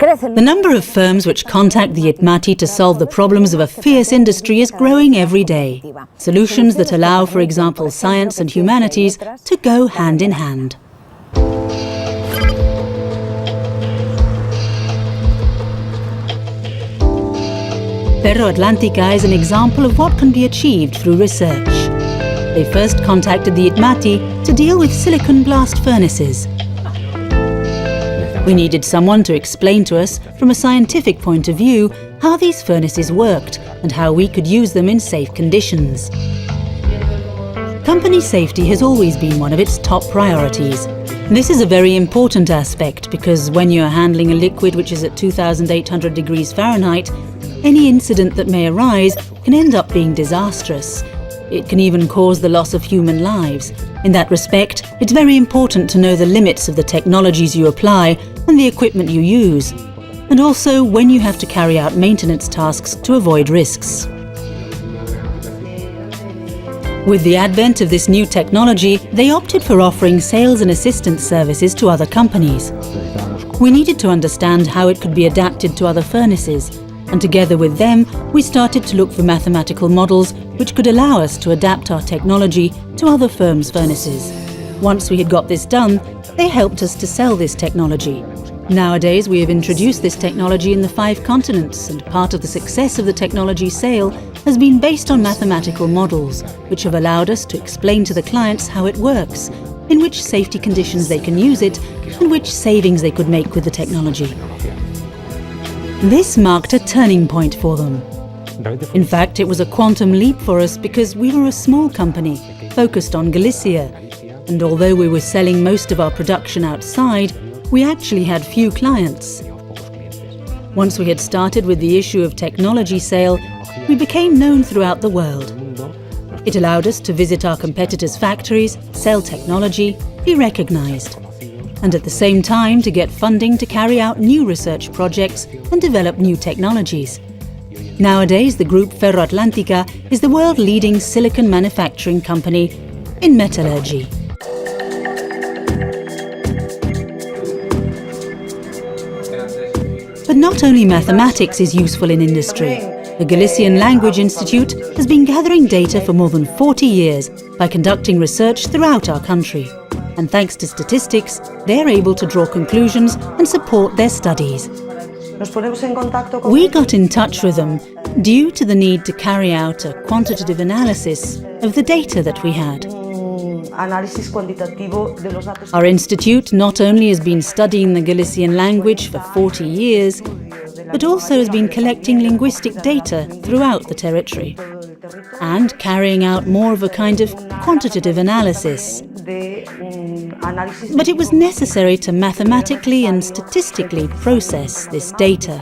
The number of firms which contact the ITMATI to solve the problems of a fierce industry is growing every day. Solutions that allow, for example, science and humanities to go hand in hand. Ferroatlántica is an example of what can be achieved through research. They first contacted the ITMATI to deal with silicon blast furnaces. We needed someone to explain to us, from a scientific point of view, how these furnaces worked and how we could use them in safe conditions. Company safety has always been one of its top priorities. This is a very important aspect because when you're handling a liquid which is at 2,800 degrees Fahrenheit, any incident that may arise can end up being disastrous. It can even cause the loss of human lives. In that respect, it's very important to know the limits of the technologies you apply and the equipment you use, and also when you have to carry out maintenance tasks to avoid risks. With the advent of this new technology, they opted for offering sales and assistance services to other companies. We needed to understand how it could be adapted to other furnaces, and together with them, we started to look for mathematical models which could allow us to adapt our technology to other firms' furnaces. Once we had got this done, they helped us to sell this technology. Nowadays, we have introduced this technology in the 5 continents, and part of the success of the technology sale has been based on mathematical models, which have allowed us to explain to the clients how it works, in which safety conditions they can use it, and which savings they could make with the technology. This marked a turning point for them. In fact, it was a quantum leap for us because we were a small company, focused on Galicia, and although we were selling most of our production outside, we actually had few clients. Once we had started with the issue of technology sale, we became known throughout the world. It allowed us to visit our competitors' factories, sell technology, be recognized, and at the same time to get funding to carry out new research projects and develop new technologies. Nowadays, the group Ferroatlántica is the world-leading silicon manufacturing company in metallurgy. But not only mathematics is useful in industry. The Galician Language Institute has been gathering data for more than 40 years by conducting research throughout our country. And thanks to statistics, they're able to draw conclusions and support their studies. We got in touch with them due to the need to carry out a quantitative analysis of the data that we had. Our institute not only has been studying the Galician language for 40 years, but also has been collecting linguistic data throughout the territory and carrying out more of a kind of quantitative analysis. But it was necessary to mathematically and statistically process this data.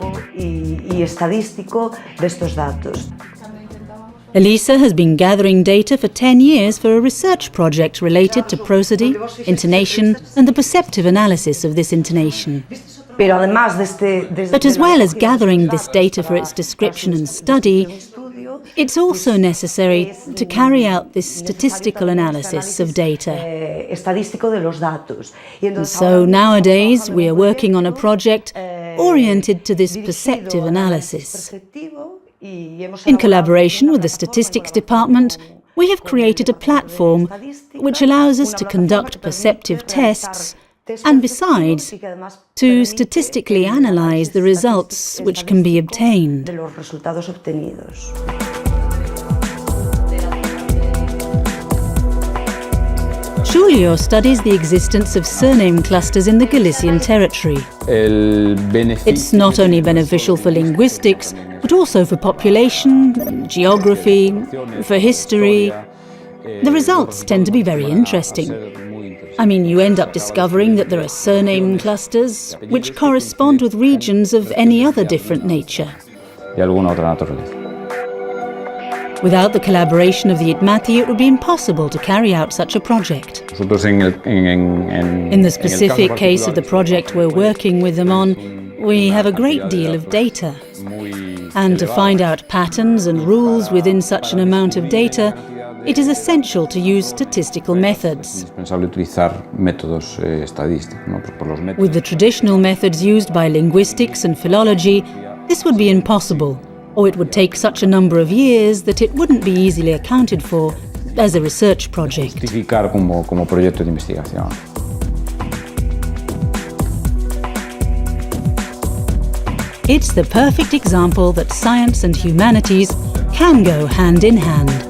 Elisa has been gathering data for 10 years for a research project related to prosody, intonation, and the perceptive analysis of this intonation. But as well as gathering this data for its description and study, it's also necessary to carry out this statistical analysis of data. And so nowadays we are working on a project oriented to this perceptive analysis. In collaboration with the statistics department, we have created a platform which allows us to conduct perceptive tests and besides, to statistically analyze the results which can be obtained. Julio studies the existence of surname clusters in the Galician territory. It's not only beneficial for linguistics, but also for population, geography, for history. The results tend to be very interesting. I mean, you end up discovering that there are surname clusters which correspond with regions of any other different nature. Without the collaboration of the ITMATI, it would be impossible to carry out such a project. In the specific case of the project we're working with them on, we have a great deal of data. And to find out patterns and rules within such an amount of data it is essential to use statistical methods. Indispensable utilizar métodos estadísticos, ¿no? Por los métodos. With the traditional methods used by linguistics and philology, this would be impossible, or it would take such a number of years that it wouldn't be easily accounted for as a research project. Justificar como proyecto de investigación. It's the perfect example that science and humanities can go hand in hand.